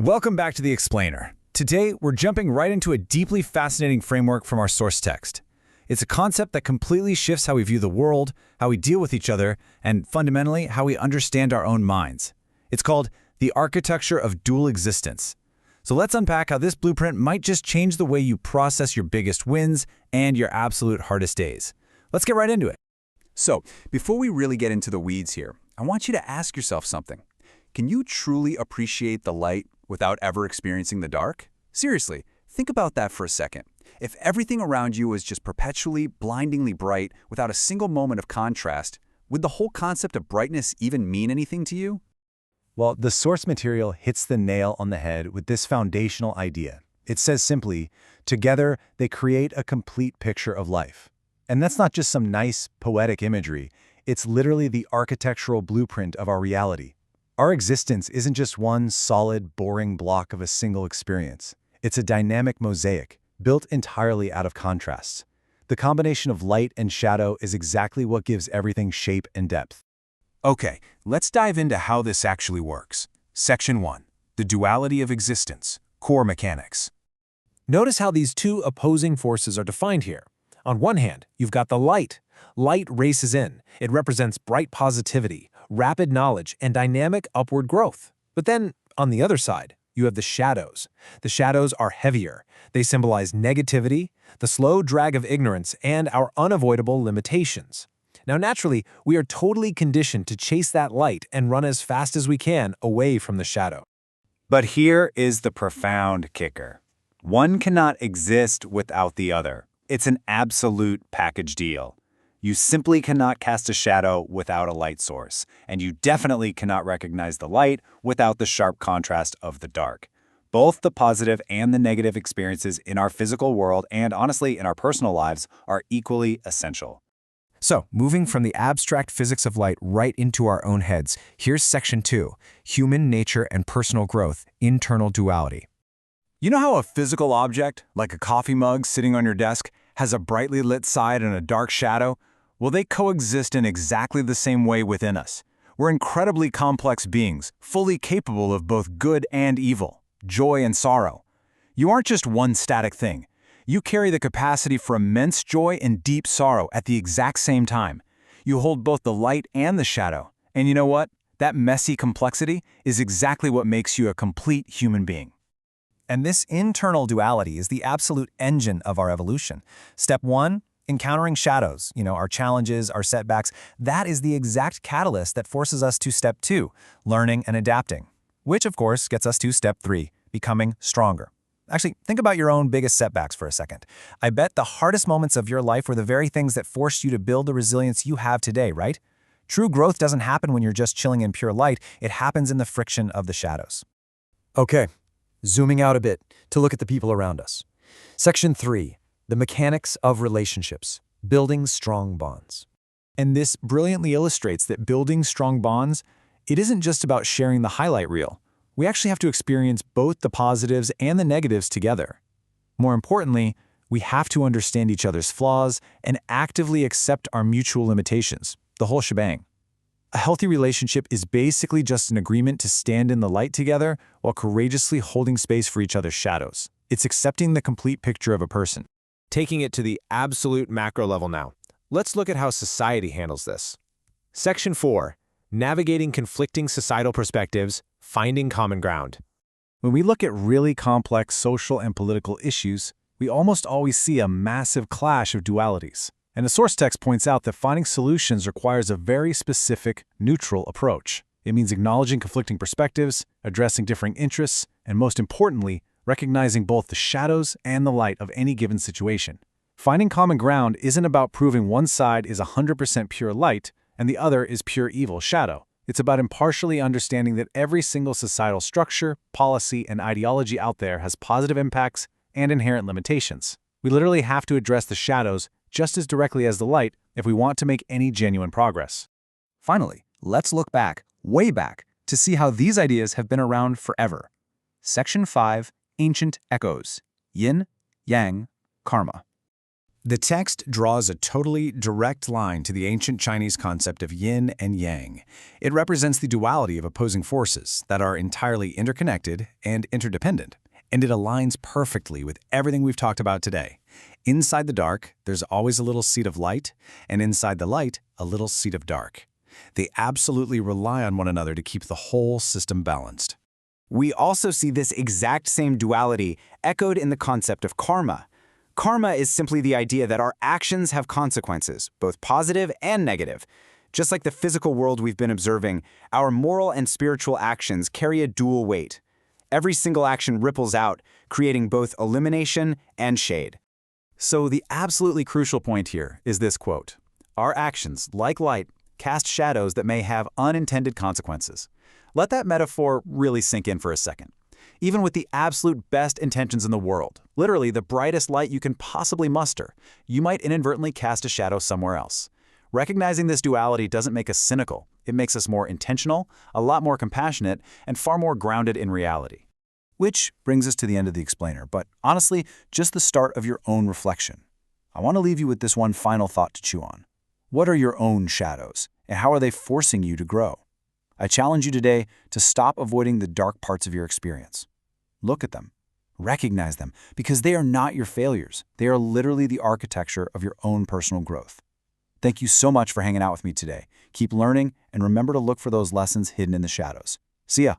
Welcome back to The Explainer. Today, we're jumping right into a deeply fascinating framework from our source text. It's a concept that completely shifts how we view the world, how we deal with each other, and fundamentally, how we understand our own minds. It's called the architecture of dual existence. So let's unpack how this blueprint might just change the way you process your biggest wins and your absolute hardest days. Let's get right into it. So, before we really get into the weeds here, I want you to ask yourself something. Can you truly appreciate the light without ever experiencing the dark? Seriously, think about that for a second. If everything around you was just perpetually, blindingly bright without a single moment of contrast, would the whole concept of brightness even mean anything to you? Well, the source material hits the nail on the head with this foundational idea. It says simply, together they create a complete picture of life. And that's not just some nice, poetic imagery. It's literally the architectural blueprint of our reality. Our existence isn't just one solid, boring block of a single experience. It's a dynamic mosaic, built entirely out of contrasts. The combination of light and shadow is exactly what gives everything shape and depth. Okay, let's dive into how this actually works. Section 1. The duality of existence. Core mechanics. Notice how these two opposing forces are defined here. On one hand, you've got the light. Light races in. It represents bright positivity, rapid knowledge, and dynamic upward growth. But then, on the other side, you have the shadows. The shadows are heavier. They symbolize negativity, the slow drag of ignorance, and our unavoidable limitations. Now, naturally, we are totally conditioned to chase that light and run as fast as we can away from the shadow. But here is the profound kicker. One cannot exist without the other. It's an absolute package deal. You simply cannot cast a shadow without a light source, and you definitely cannot recognize the light without the sharp contrast of the dark. Both the positive and the negative experiences in our physical world and, honestly, in our personal lives are equally essential. So, moving from the abstract physics of light right into our own heads, here's Section 2, Human Nature and Personal Growth, Internal Duality. You know how a physical object, like a coffee mug sitting on your desk, has a brightly lit side and a dark shadow? Well, they coexist in exactly the same way within us. We're incredibly complex beings, fully capable of both good and evil, joy and sorrow. You aren't just one static thing. You carry the capacity for immense joy and deep sorrow at the exact same time. You hold both the light and the shadow. And you know what? That messy complexity is exactly what makes you a complete human being. And this internal duality is the absolute engine of our evolution. Step 1, encountering shadows, our challenges, our setbacks. That is the exact catalyst that forces us to Step 2, learning and adapting, which of course gets us to Step 3, becoming stronger. Actually, think about your own biggest setbacks for a second. I bet the hardest moments of your life were the very things that forced you to build the resilience you have today, right? True growth doesn't happen when you're just chilling in pure light. It happens in the friction of the shadows. Okay, zooming out a bit to look at the people around us. Section 3, the mechanics of relationships, building strong bonds. And this brilliantly illustrates that building strong bonds, it isn't just about sharing the highlight reel. We actually have to experience both the positives and the negatives together. More importantly, we have to understand each other's flaws and actively accept our mutual limitations, the whole shebang. A healthy relationship is basically just an agreement to stand in the light together while courageously holding space for each other's shadows. It's accepting the complete picture of a person. Taking it to the absolute macro level now, let's look at how society handles this. Section 4, Navigating Conflicting Societal Perspectives, Finding Common Ground. When we look at really complex social and political issues, we almost always see a massive clash of dualities. And the source text points out that finding solutions requires a very specific, neutral approach. It means acknowledging conflicting perspectives, addressing differing interests, and most importantly, recognizing both the shadows and the light of any given situation. Finding common ground isn't about proving one side is 100% pure light and the other is pure evil shadow. It's about impartially understanding that every single societal structure, policy, and ideology out there has positive impacts and inherent limitations. We literally have to address the shadows just as directly as the light if we want to make any genuine progress. Finally, let's look back, way back, to see how these ideas have been around forever. Section 5, Ancient Echoes, Yin, Yang, Karma. The text draws a totally direct line to the ancient Chinese concept of yin and yang. It represents the duality of opposing forces that are entirely interconnected and interdependent, and it aligns perfectly with everything we've talked about today. Inside the dark, there's always a little seed of light, and inside the light, a little seed of dark. They absolutely rely on one another to keep the whole system balanced. We also see this exact same duality echoed in the concept of karma. Karma is simply the idea that our actions have consequences, both positive and negative. Just like the physical world we've been observing, our moral and spiritual actions carry a dual weight. Every single action ripples out, creating both illumination and shade. So the absolutely crucial point here is this quote: "Our actions, like light, cast shadows that may have unintended consequences." Let that metaphor really sink in for a second. Even with the absolute best intentions in the world, literally the brightest light you can possibly muster, you might inadvertently cast a shadow somewhere else. Recognizing this duality doesn't make us cynical. It makes us more intentional, a lot more compassionate, and far more grounded in reality. Which brings us to the end of the explainer, but honestly, just the start of your own reflection. I want to leave you with this one final thought to chew on. What are your own shadows, and how are they forcing you to grow? I challenge you today to stop avoiding the dark parts of your experience. Look at them. Recognize them, because they are not your failures. They are literally the architecture of your own personal growth. Thank you so much for hanging out with me today. Keep learning, and remember to look for those lessons hidden in the shadows. See ya.